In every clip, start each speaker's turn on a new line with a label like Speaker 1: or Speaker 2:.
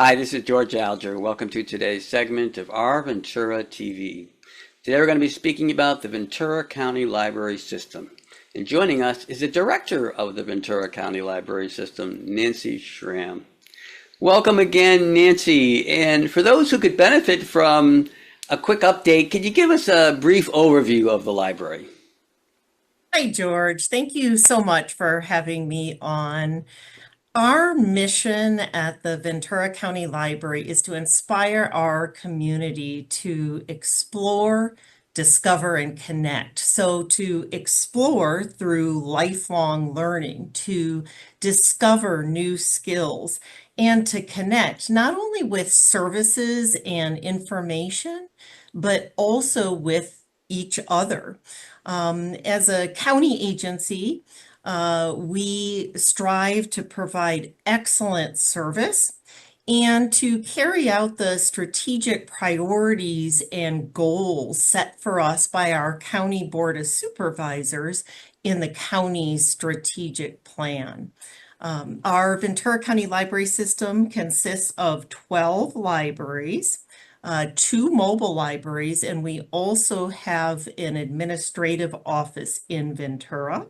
Speaker 1: Hi, this is George Alger. Welcome to today's segment of Our Ventura TV. Today we're going to be speaking about the Ventura County Library System. And joining us is the director of the Ventura County Library System, Nancy Schram. Welcome again, Nancy. And for those who could benefit from a quick update, could you give us a brief overview of the library?
Speaker 2: Hi, George. Thank you so much for having me on. Our mission at the Ventura County Library is to inspire our community to explore, discover, and connect. So, to explore through lifelong learning, to discover new skills, and to connect not only with services and information, but also with each other. As a county agency, we strive to provide excellent service and to carry out the strategic priorities and goals set for us by our County Board of Supervisors in the county's strategic plan. Our Ventura County Library System consists of 12 libraries, 2 mobile libraries, and we also have an administrative office in Ventura.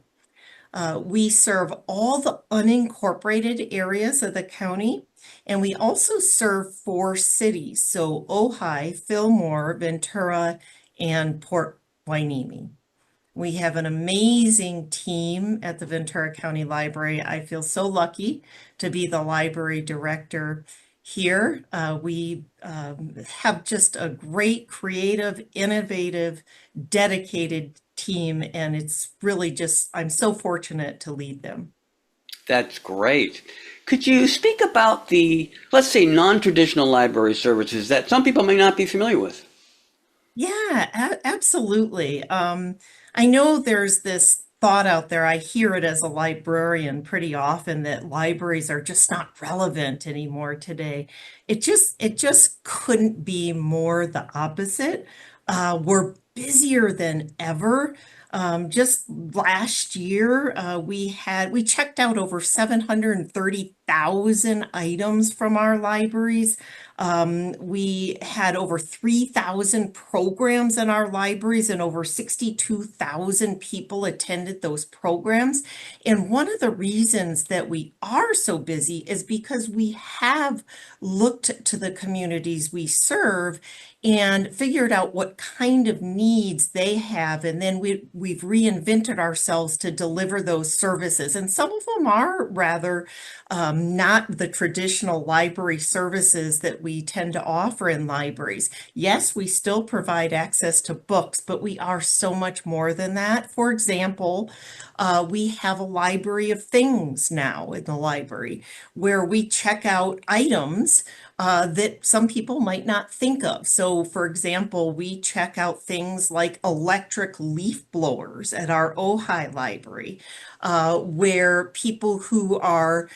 Speaker 2: We serve all the unincorporated areas of the county, and we also serve 4 cities, so Ojai, Fillmore, Ventura, and Port Hueneme. We have an amazing team at the Ventura County Library. I feel so lucky to be the library director here. We have just a great, creative, innovative, dedicated team, and it's really just, I'm so fortunate to lead them.
Speaker 1: That's great. Could you speak about the, let's say, non-traditional library services that some people may not be familiar with?
Speaker 2: Yeah, absolutely. I know there's this thought out there. I hear it as a librarian pretty often that libraries are just not relevant anymore today. It just couldn't be more the opposite. We're busier than ever. Just last year, we checked out over 730,000 items from our libraries. We had over 3,000 programs in our libraries, and over 62,000 people attended those programs. And one of the reasons that we are so busy is because we have looked to the communities we serve and figured out what kind of needs they have. And then we've reinvented ourselves to deliver those services. And some of them are rather not the traditional library services that we tend to offer in libraries. Yes, we still provide access to books, but we are so much more than that. For example, we have a library of things now in the library where we check out items that some people might not think of. So, for example, we check out things like electric leaf blowers at our Ojai library, where people who are,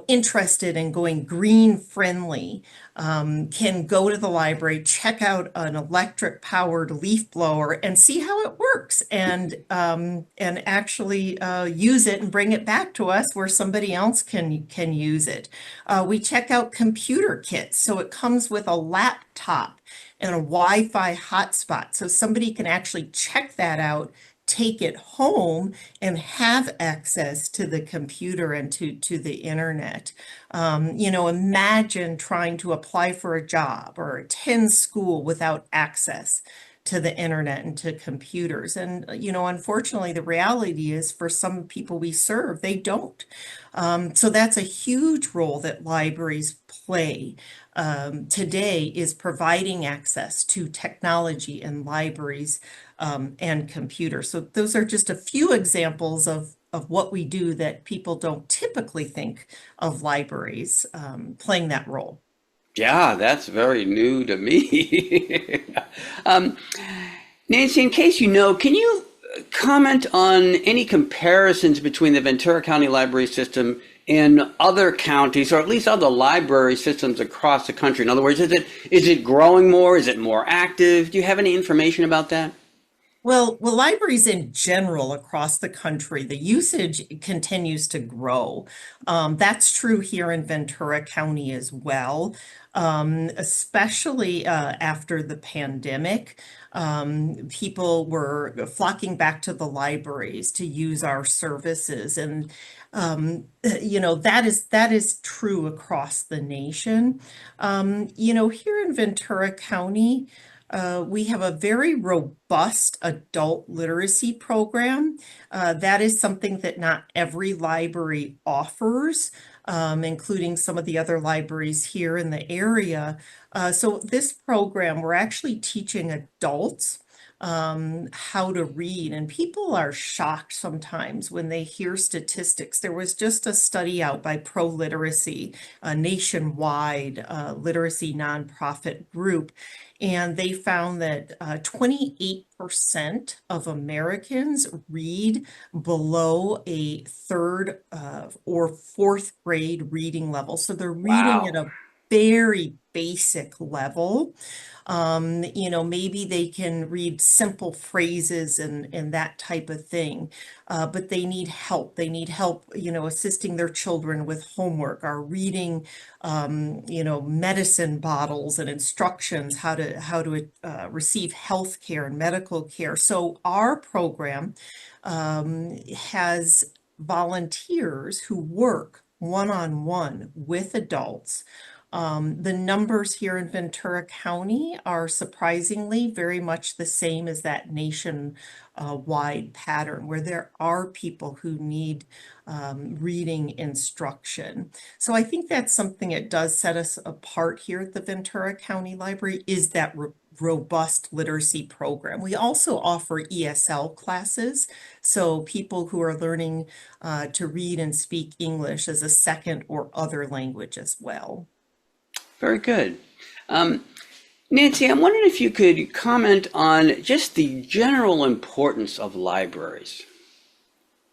Speaker 2: interested in going green friendly can go to the library, check out an electric powered leaf blower, and see how it works, and actually use it and bring it back to us where somebody else can use it. We check out computer kits, so it comes with a laptop and a Wi-Fi hotspot, so somebody can actually check that out, take it home, and have access to the computer and to the internet. Imagine trying to apply for a job or attend school without access to the internet and to computers. And, unfortunately, the reality is for some people we serve, they don't. So that's a huge role that libraries play today, is providing access to technology in libraries and computers. So those are just a few examples of what we do that people don't typically think of libraries playing that role.
Speaker 1: Yeah, that's very new to me. um, Nancy, in case you know, can you comment on any comparisons between the Ventura County Library System and other counties, or at least other library systems across the country? In other words, is it growing more? Is it more active? Do you have any information about that?
Speaker 2: Well, libraries in general across the country, the usage continues to grow. That's true here in Ventura County as well, especially after the pandemic. People were flocking back to the libraries to use our services, and that is true across the nation. Here in Ventura County. We have a very robust adult literacy program. That is something that not every library offers, including some of the other libraries here in the area. So this program, we're actually teaching adults how to read, and people are shocked sometimes when they hear statistics. There was just a study out by Pro Literacy, a nationwide literacy nonprofit group, and they found that 28% of Americans read below a third or fourth grade reading level. So they're reading at
Speaker 1: Wow.
Speaker 2: a very basic level. Maybe they can read simple phrases and that type of thing, but they need help. They need help, assisting their children with homework or reading, medicine bottles and instructions how to receive health care and medical care. So our program has volunteers who work one-on-one with adults. The numbers here in Ventura County are surprisingly very much the same as that nation-wide pattern, where there are people who need reading instruction. So I think that's something that does set us apart here at the Ventura County Library, is that robust literacy program. We also offer ESL classes, so people who are learning to read and speak English as a second or other language as well.
Speaker 1: Very good. Um, Nancy, I'm wondering if you could comment on just the general importance of libraries.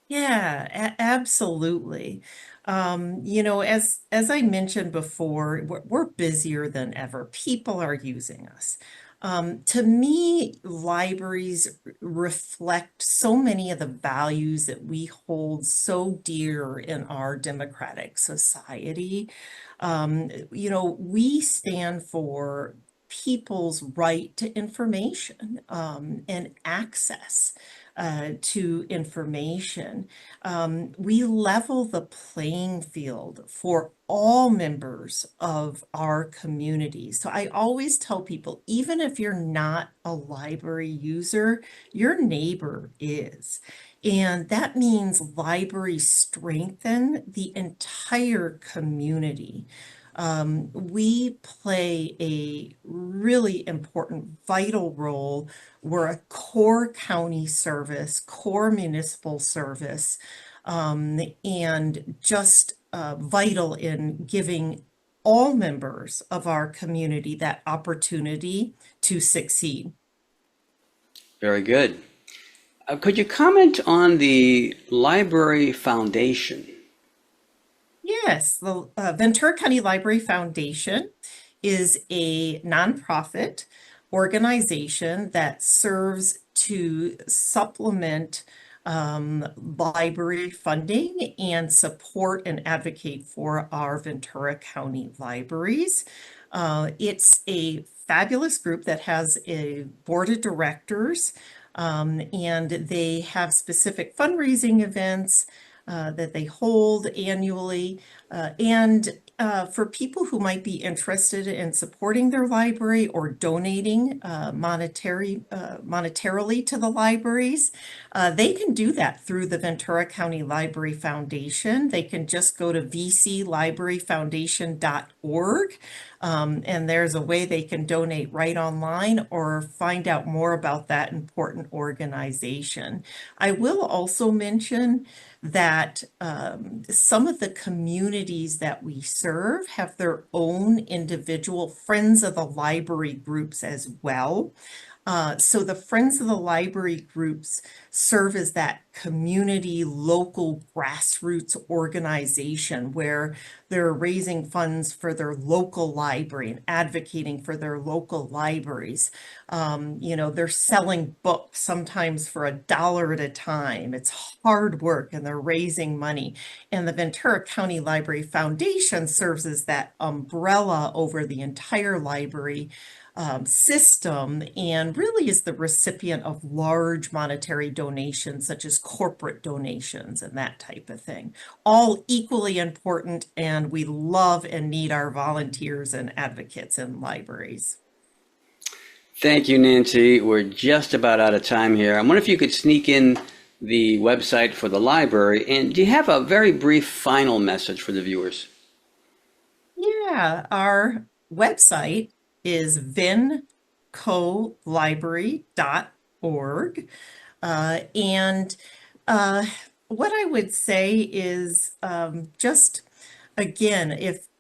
Speaker 2: Yeah, absolutely. As I mentioned before, we're busier than ever. People are using us. To me, libraries reflect so many of the values that we hold so dear in our democratic society. We stand for people's right to information and access to information. We level the playing field for all members of our community. So I always tell people, even if you're not a library user, your neighbor is. And that means libraries strengthen the entire community. We play a really important, vital role. We're a core county service, core municipal service, and just vital in giving all members of our community that opportunity to succeed.
Speaker 1: Very good. Could you comment on the Library Foundation?
Speaker 2: Yes, the Ventura County Library Foundation is a nonprofit organization that serves to supplement library funding and support and advocate for our Ventura County libraries. It's a fabulous group that has a board of directors, and they have specific fundraising events that they hold annually. And for people who might be interested in supporting their library or donating monetarily to the libraries, they can do that through the Ventura County Library Foundation. They can just go to vclibraryfoundation.org, and there's a way they can donate right online or find out more about that important organization. I will also mention that some of the communities that we serve have their own individual Friends of the Library groups as well. So the Friends of the Library groups serve as that community, local grassroots organization where they're raising funds for their local library and advocating for their local libraries. They're selling books sometimes for $1 at a time. It's hard work and they're raising money. And the Ventura County Library Foundation serves as that umbrella over the entire library system and really is the recipient of large monetary donations, such as corporate donations and that type of thing. All equally important, and we love and need our volunteers and advocates in libraries.
Speaker 1: Thank you, Nancy. We're just about out of time here. I wonder if you could sneak in the website for the library, and do you have a very brief final message for the viewers?
Speaker 2: Yeah, our website is vencollibrary.org. And what I would say is just again,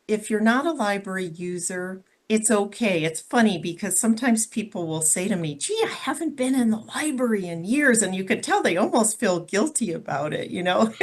Speaker 2: if you're not a library user, it's okay. It's funny because sometimes people will say to me, gee, I haven't been in the library in years. And you can tell they almost feel guilty about it, you know?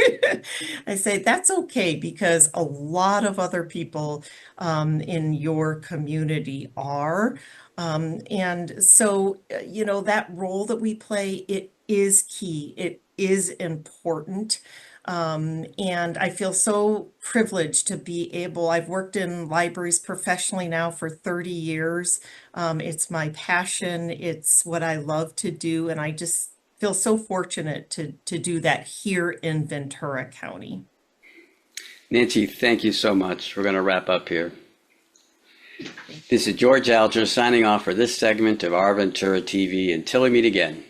Speaker 2: I say that's okay because a lot of other people in your community are. And so, that role that we play, it is key. It is important. And I feel so privileged to be able, I've worked in libraries professionally now for 30 years. It's my passion. It's what I love to do. And I just feel so fortunate to do that here in Ventura County.
Speaker 1: Nancy, thank you so much. We're going to wrap up here. This is George Alger signing off for this segment of Our Ventura TV. Until we meet again.